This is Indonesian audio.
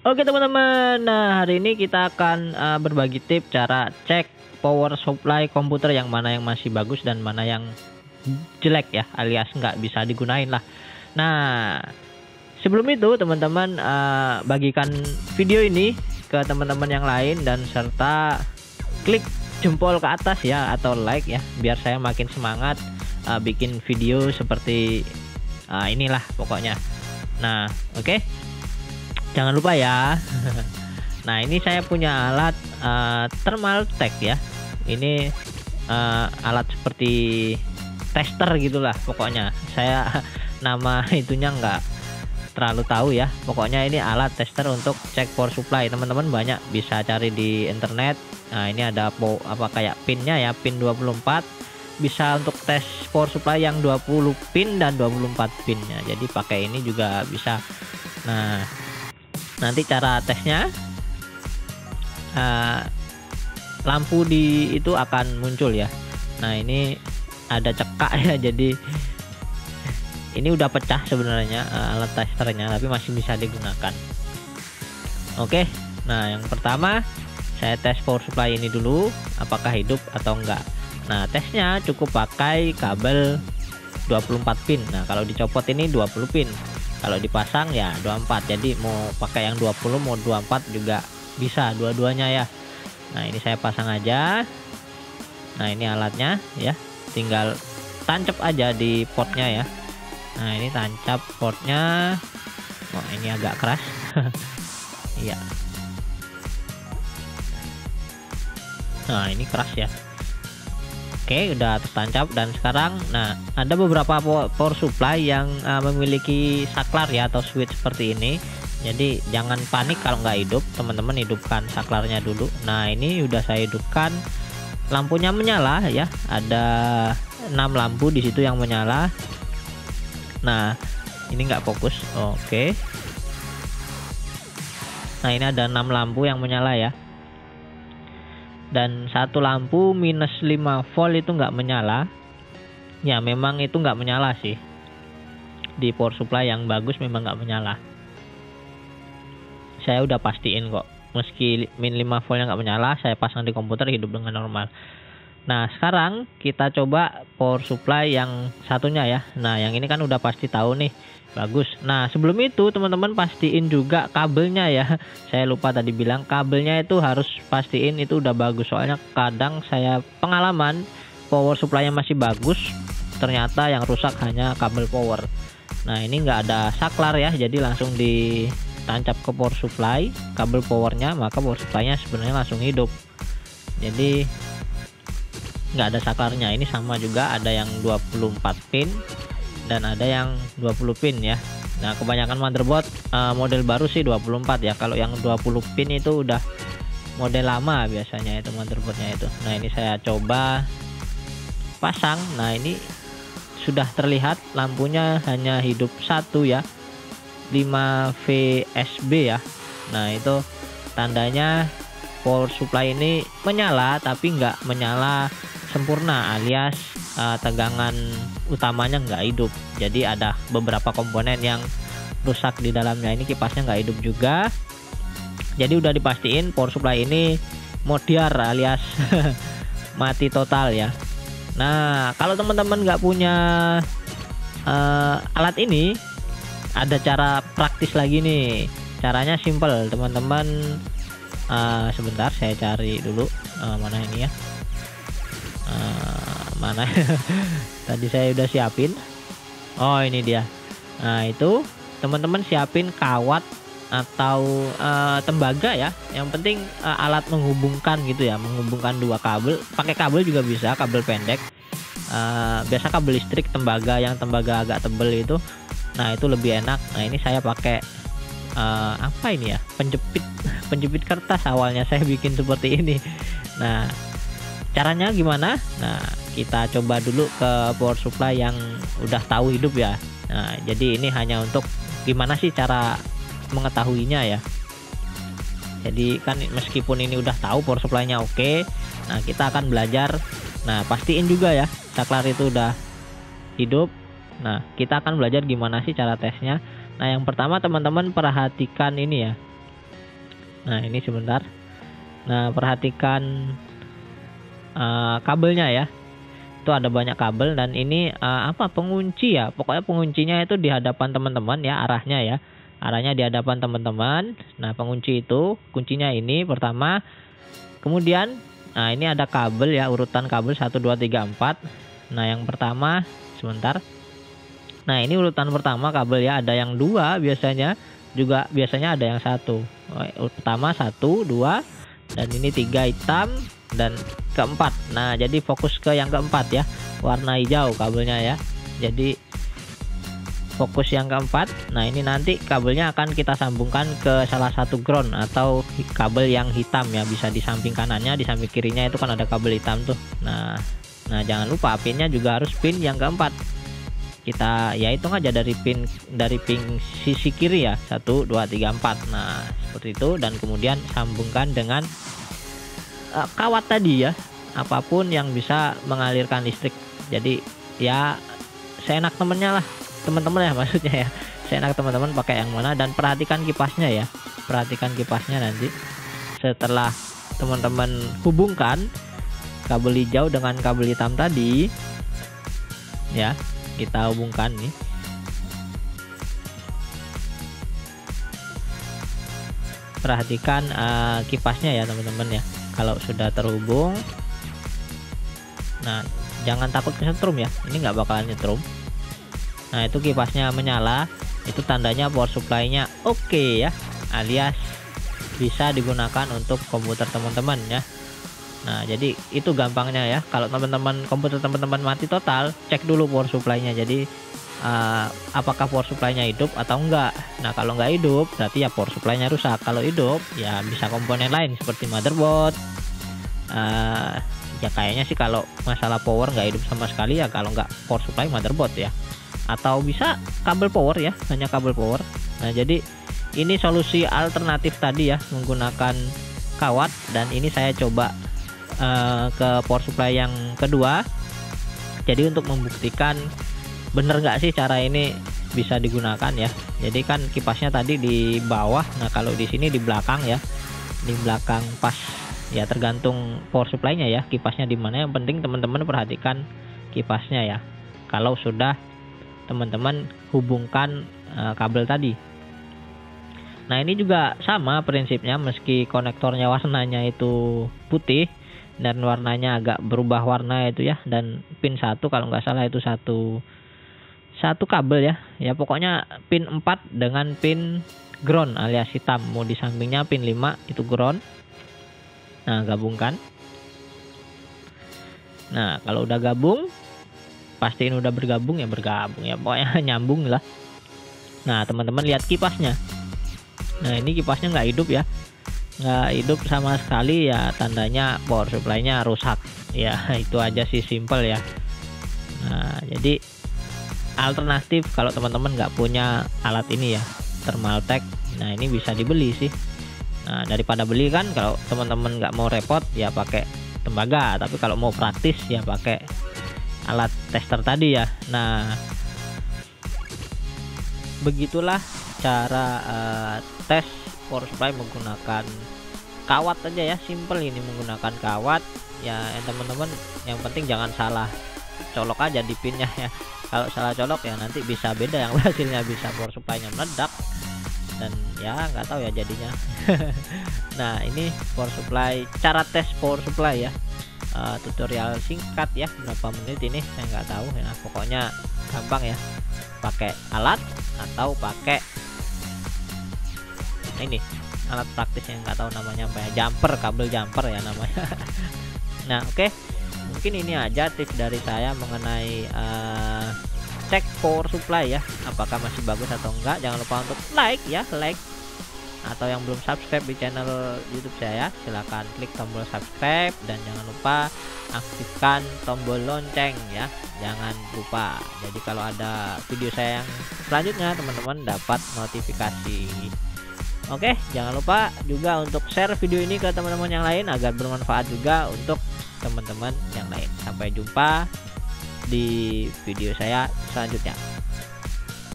Oke teman-teman, nah hari ini kita akan berbagi tips cara cek power supply komputer, yang mana yang masih bagus dan mana yang jelek ya, alias nggak bisa digunain lah. Nah sebelum itu teman-teman bagikan video ini ke teman-teman yang lain dan serta klik jempol ke atas ya, atau like ya, biar saya makin semangat bikin video seperti inilah pokoknya. Nah oke. Jangan lupa ya. Nah ini saya punya alat Thermaltake ya. Ini alat seperti tester gitulah pokoknya. Saya nama itunya nggak terlalu tahu ya. Pokoknya ini alat tester untuk cek power supply. Teman-teman banyak bisa cari di internet. Nah ini ada kayak pinnya ya, pin 24. Bisa untuk tes power supply yang 20 pin dan 24 pinnya. Jadi pakai ini juga bisa. Nah nanti cara tesnya lampu di itu akan muncul ya. Nah ini ada cekak ya, jadi ini udah pecah sebenarnya alat testernya, tapi masih bisa digunakan. Oke, nah yang pertama saya tes power supply ini dulu apakah hidup atau enggak. Nah tesnya cukup pakai kabel 24 pin. Nah kalau dicopot ini 20 pin, kalau dipasang ya 24. Jadi mau pakai yang 20 mau 24 juga bisa, dua-duanya ya. Nah ini saya pasang aja. Nah ini alatnya ya, tinggal tancap aja di portnya ya. Nah ini tancap portnya. Oh ini agak keras. Iya. Nah ini keras ya. Oke, udah tertancap. Dan sekarang nah ada beberapa power supply yang memiliki saklar ya, atau switch seperti ini. Jadi jangan panik kalau nggak hidup, teman-teman hidupkan saklarnya dulu. Nah ini udah saya hidupkan, lampunya menyala ya, ada 6 lampu di situ yang menyala. Nah ini nggak fokus. Oke, nah ini ada 6 lampu yang menyala ya, dan satu lampu minus 5 volt itu nggak menyala ya. Memang itu nggak menyala sih, di power supply yang bagus memang nggak menyala. Saya udah pastiin kok, meski min 5 voltnya nggak menyala, saya pasang di komputer hidup dengan normal. Nah sekarang kita coba power supply yang satunya ya. Nah yang ini kan udah pasti tahu nih bagus. Nah sebelum itu teman-teman pastiin juga kabelnya ya. Saya lupa tadi bilang, kabelnya itu harus pastiin itu udah bagus. Soalnya kadang saya pengalaman power supply-nya masih bagus, ternyata yang rusak hanya kabel power. Nah ini nggak ada saklar ya, jadi langsung ditancap ke power supply kabel powernya, maka power supply-nya sebenarnya langsung hidup. Jadi nggak ada saklarnya. Ini sama juga, ada yang 24 pin dan ada yang 20 pin ya. Nah kebanyakan motherboard model baru sih 24 ya. Kalau yang 20 pin itu udah model lama biasanya itu motherboardnya itu. Nah ini saya coba pasang. Nah ini sudah terlihat lampunya hanya hidup satu ya, 5 VSB ya. Nah itu tandanya power supply ini menyala, tapi nggak menyala sempurna, alias tegangan utamanya nggak hidup. Jadi ada beberapa komponen yang rusak di dalamnya. Ini kipasnya nggak hidup juga. Jadi udah dipastiin power supply ini modiar, alias mati total ya. Nah kalau teman-teman nggak punya alat ini, ada cara praktis lagi nih. Caranya simple teman-teman. Sebentar saya cari dulu mana ini ya. Mana tadi saya udah siapin. Oh ini dia. Nah itu teman-teman siapin kawat atau tembaga ya. Yang penting alat menghubungkan gitu ya, menghubungkan dua kabel. Pakai kabel juga bisa, kabel pendek. Biasa kabel listrik tembaga, yang tembaga agak tebel itu. Nah itu lebih enak. Nah ini saya pakai apa ini ya, penjepit kertas. Awalnya saya bikin seperti ini. Nah caranya gimana? Nah kita coba dulu ke power supply yang udah tahu hidup ya. Nah jadi ini hanya untuk gimana sih cara mengetahuinya ya. Jadi kan meskipun ini udah tahu power supply-nya oke, nah kita akan belajar. Nah pastiin juga ya saklar itu udah hidup. Nah kita akan belajar gimana sih cara tesnya. Nah yang pertama teman-teman perhatikan ini ya, Nah ini sebentar. Nah perhatikan kabelnya ya, itu ada banyak kabel, dan ini pengunci ya, pokoknya penguncinya itu di hadapan teman-teman ya, arahnya di hadapan teman-teman. Nah pengunci itu kuncinya ini pertama, kemudian nah ini ada kabel ya, urutan kabel 1 2 3 4. Nah yang pertama sebentar. Nah ini urutan pertama kabel ya, ada yang 2 biasanya ada yang 1. Pertama 1 2, dan ini 3 hitam, dan keempat. Nah jadi fokus ke yang keempat ya, warna hijau kabelnya ya, jadi fokus yang keempat. Nah ini nanti kabelnya akan kita sambungkan ke salah satu ground atau kabel yang hitam ya, bisa di samping kanannya, di samping kirinya itu kan ada kabel hitam tuh. Nah jangan lupa pinnya juga harus pin yang keempat. Kita ya hitung aja dari pin sisi kiri ya, 1 2 3 4. Nah seperti itu, dan kemudian sambungkan dengan kawat tadi ya, apapun yang bisa mengalirkan listrik. Jadi ya seenak temennya lah, teman-teman ya, maksudnya ya seenak teman-teman pakai yang mana. Dan perhatikan kipasnya ya, perhatikan kipasnya nanti setelah teman-teman hubungkan kabel hijau dengan kabel hitam tadi ya, kita hubungkan nih. Perhatikan kipasnya ya teman-teman ya, kalau sudah terhubung. Nah jangan takut kesetrum ya, ini nggak bakalan nyetrum. Nah itu kipasnya menyala, itu tandanya power supply-nya oke ya, alias bisa digunakan untuk komputer teman-teman ya. Nah jadi itu gampangnya ya, kalau teman-teman komputer teman-teman mati total, cek dulu power supply-nya. Jadi apakah power supply-nya hidup atau enggak. Nah kalau enggak hidup berarti ya power supply-nya rusak. Kalau hidup ya bisa komponen lain seperti motherboard. Ya kayaknya sih kalau masalah power nggak hidup sama sekali ya, kalau nggak power supply motherboard ya, atau bisa kabel power ya, hanya kabel power. Nah jadi ini solusi alternatif tadi ya, menggunakan kawat. Dan ini saya coba ke power supply yang kedua, jadi untuk membuktikan bener nggak sih cara ini bisa digunakan ya. Jadi kan kipasnya tadi di bawah, nah kalau di sini di belakang ya, di belakang pas ya, tergantung power supply-nya ya, kipasnya di mana. Yang penting teman-teman perhatikan kipasnya ya, kalau sudah teman-teman hubungkan kabel tadi. Nah ini juga sama prinsipnya, meski konektornya warnanya itu putih dan warnanya agak berubah warna itu ya, dan pin 1 kalau nggak salah itu satu kabel ya pokoknya pin 4 dengan pin ground alias hitam, mau di sampingnya pin 5 itu ground. Nah gabungkan. Nah kalau udah gabung, pastiin udah bergabung ya pokoknya nyambung lah. Nah teman-teman lihat kipasnya. Nah ini kipasnya nggak hidup ya, nggak hidup sama sekali ya, tandanya power supply-nya rusak ya. Itu aja sih, simple ya. Nah jadi alternatif kalau teman-teman nggak punya alat ini ya, Thermaltake, nah ini bisa dibeli sih. Nah daripada beli kan, kalau teman-teman nggak mau repot ya pakai tembaga, tapi kalau mau praktis ya pakai alat tester tadi ya. Nah begitulah cara tes power supply menggunakan kawat aja ya, simple ini menggunakan kawat ya teman-teman. Yang penting jangan salah colok aja di pinnya ya, kalau salah colok ya nanti bisa beda yang hasilnya, bisa power supply-nya meledak dan ya nggak tahu ya jadinya. Nah ini power supply, cara tes power supply ya, tutorial singkat ya, berapa menit ini saya nggak tahu ya, pokoknya gampang ya, pakai alat atau pakai ini alat praktis yang nggak tahu namanya apa ya, jumper, kabel jumper ya namanya. Nah oke, mungkin ini aja tips dari saya mengenai cek power supply ya, apakah masih bagus atau enggak. Jangan lupa untuk like, atau yang belum subscribe di channel YouTube saya silahkan klik tombol subscribe, dan jangan lupa aktifkan tombol lonceng ya, jangan lupa. Jadi kalau ada video saya yang selanjutnya teman-teman dapat notifikasi. Oke, jangan lupa juga untuk share video ini ke teman-teman yang lain agar bermanfaat juga untuk teman-teman yang lain. Sampai jumpa di video saya selanjutnya.